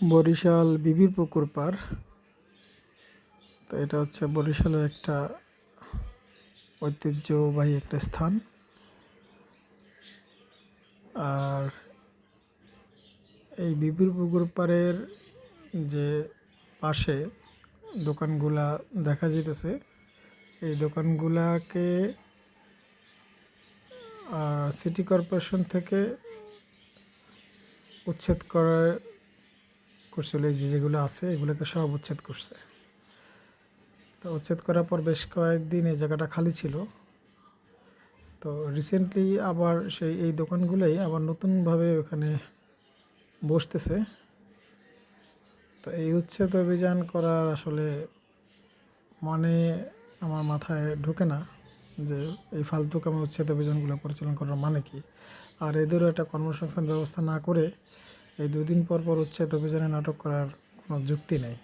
বরিশাল বিবির পুকুর পাড়। তো এটা হচ্ছে বরিশালের একটা ঐতিহ্যবাহী একটা স্থান। আর এই বিবির পুকুর পাড়ের যে পাশে দোকানগুলা দেখা যেতেছে, এই দোকানগুলাকে সিটি কর্পোরেশন থেকে উচ্ছেদ করছিল। এই যেগুলো আছে এগুলোকে সব উচ্ছেদ করছে। তো উচ্ছেদ করার পর বেশ কয়েকদিন এই জায়গাটা খালি ছিল। তো রিসেন্টলি আবার এই দোকানগুলোই আবার নতুনভাবে ওখানে বসতেছে। তো এই উচ্ছেদ অভিযান করার আসলে মানে আমার মাথায় ঢোকে না যে এই ফালতু কামে উচ্ছেদ অভিযানগুলো পরিচালনা করার মানে কি। আর এদেরও একটা কর্মসংস্থান ব্যবস্থা না করে এই 2 দিন পর পর উচ্ছেদ অভিযানে নাটক করার কোনো যুক্তি নেই।